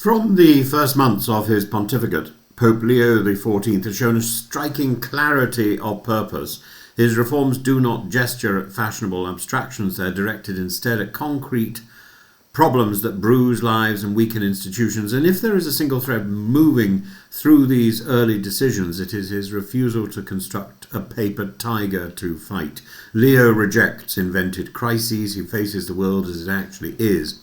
From the first months of his pontificate, Pope Leo XIV has shown a striking clarity of purpose. His reforms do not gesture at fashionable abstractions, they are directed instead at concrete problems that bruise lives and weaken institutions. And if there is a single thread moving through these early decisions, it is his refusal to construct a paper tiger to fight. Leo rejects invented crises, he faces the world as it actually is.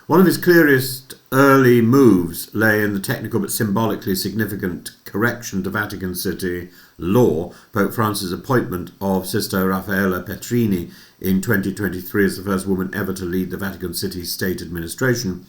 One of his clearest early moves lay in the technical but symbolically significant correction to Vatican City law. Pope Francis' appointment of Sister Raffaella Petrini in 2023 as the first woman ever to lead the Vatican City state administration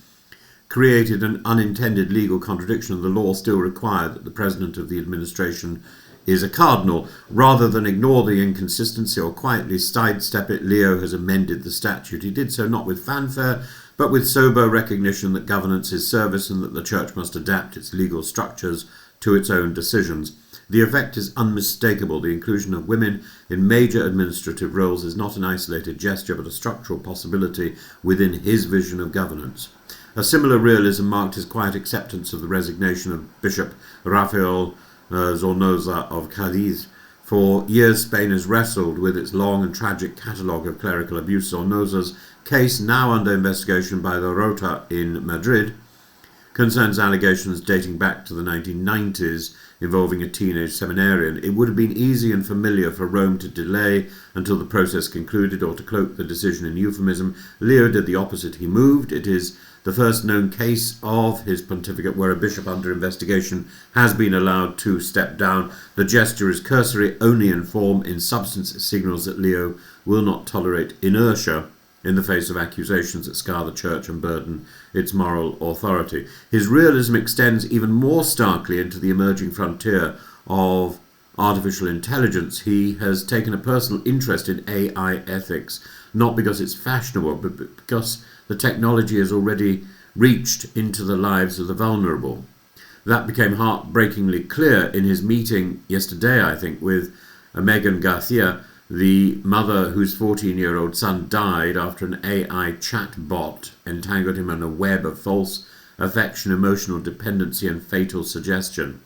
created an unintended legal contradiction. The law still required that the president of the administration is a cardinal. Rather than ignore the inconsistency or quietly sidestep it, Leo has amended the statute. He did so not with fanfare, but with sober recognition that governance is service and that the Church must adapt its legal structures to its own decisions. The effect is unmistakable. The inclusion of women in major administrative roles is not an isolated gesture, but a structural possibility within his vision of governance. A similar realism marked his quiet acceptance of the resignation of Bishop Rafael Zornoza of Cadiz. For years, Spain has wrestled with its long and tragic catalogue of clerical abuse. Zornoza's case, now under investigation by the Rota in Madrid, concerns allegations dating back to the 1990s involving a teenage seminarian. It would have been easy and familiar for Rome to delay until the process concluded or to cloak the decision in euphemism. Leo did the opposite. He moved. It is the first known case of his pontificate where a bishop under investigation has been allowed to step down. The gesture is cursory, only in form. In substance, it signals that Leo will not tolerate inertia in the face of accusations that scar the Church and burden its moral authority. His realism extends even more starkly into the emerging frontier of artificial intelligence. He has taken a personal interest in AI ethics, not because it's fashionable, but because the technology has already reached into the lives of the vulnerable. That became heartbreakingly clear in his meeting yesterday, I think, with Megan Garcia, the mother whose 14-year-old son died after an AI chat bot entangled him in a web of false affection, emotional dependency, and fatal suggestion.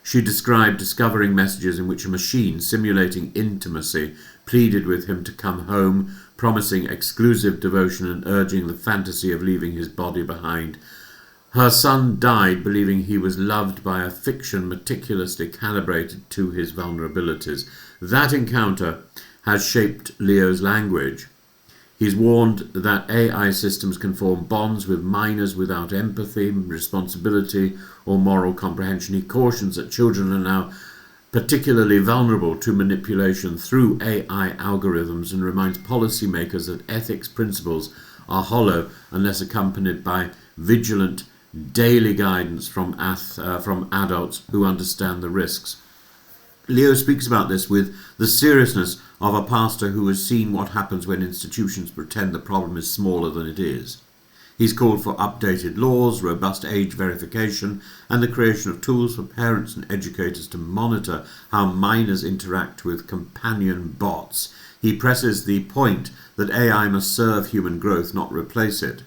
She described discovering messages in which a machine simulating intimacy pleaded with him to come home, promising exclusive devotion and urging the fantasy of leaving his body behind. Her son died believing he was loved by a fiction meticulously calibrated to his vulnerabilities. That encounter has shaped Leo's language. He's warned that AI systems can form bonds with minors without empathy, responsibility, or moral comprehension. He cautions that children are now particularly vulnerable to manipulation through AI algorithms and reminds policymakers that ethics principles are hollow unless accompanied by vigilant daily guidance from adults who understand the risks. Leo speaks about this with the seriousness of a pastor who has seen what happens when institutions pretend the problem is smaller than it is. He's called for updated laws, robust age verification, and the creation of tools for parents and educators to monitor how minors interact with companion bots. He presses the point that AI must serve human growth, not replace it,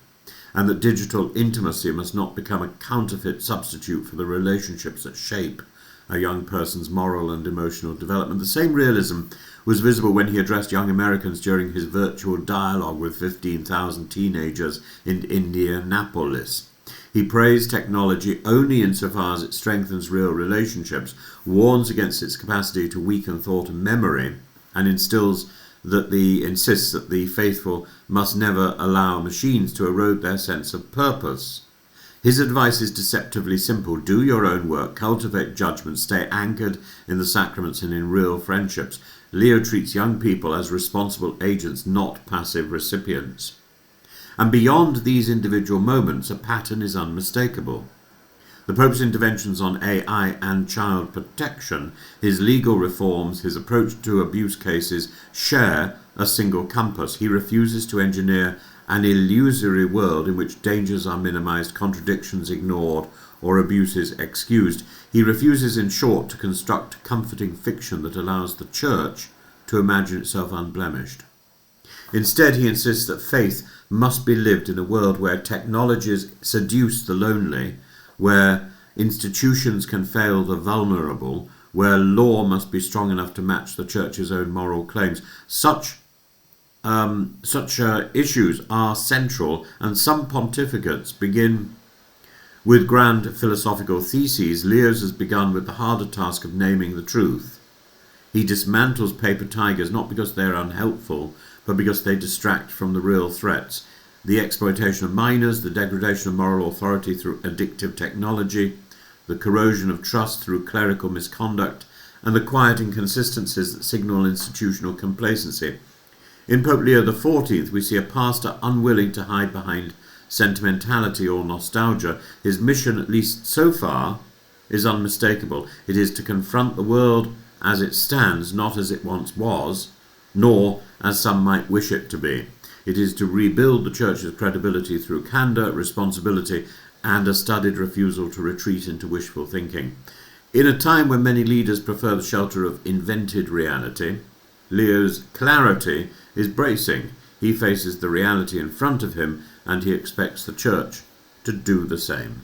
and that digital intimacy must not become a counterfeit substitute for the relationships that shape a young person's moral and emotional development. The same realism was visible when he addressed young Americans during his virtual dialogue with 15,000 teenagers in Indianapolis. He praised technology only insofar as it strengthens real relationships, warns against its capacity to weaken thought and memory, and insists that the faithful must never allow machines to erode their sense of purpose. His advice is deceptively simple. Do your own work, cultivate judgment, stay anchored in the sacraments and in real friendships. Leo treats young people as responsible agents, not passive recipients. And beyond these individual moments, a pattern is unmistakable. The Pope's interventions on AI and child protection, his legal reforms, his approach to abuse cases share a single compass. He refuses to engineer an illusory world in which dangers are minimized, contradictions ignored, or abuses excused. He refuses, in short, to construct comforting fiction that allows the Church to imagine itself unblemished. Instead, he insists that faith must be lived in a world where technologies seduce the lonely, where institutions can fail the vulnerable, where law must be strong enough to match the Church's own moral claims. Such issues are central, and some pontificates begin with grand philosophical theses. Leo's has begun with the harder task of naming the truth. He dismantles paper tigers not because they are unhelpful, but because they distract from the real threats: the exploitation of minors, the degradation of moral authority through addictive technology, the corrosion of trust through clerical misconduct, and the quiet inconsistencies that signal institutional complacency. In Pope Leo XIV, we see a pastor unwilling to hide behind sentimentality or nostalgia. His mission, at least so far, is unmistakable. It is to confront the world as it stands, not as it once was, nor as some might wish it to be. It is to rebuild the Church's credibility through candour, responsibility, and a studied refusal to retreat into wishful thinking. In a time when many leaders prefer the shelter of invented reality, Leo's clarity is bracing. He faces the reality in front of him, and he expects the Church to do the same.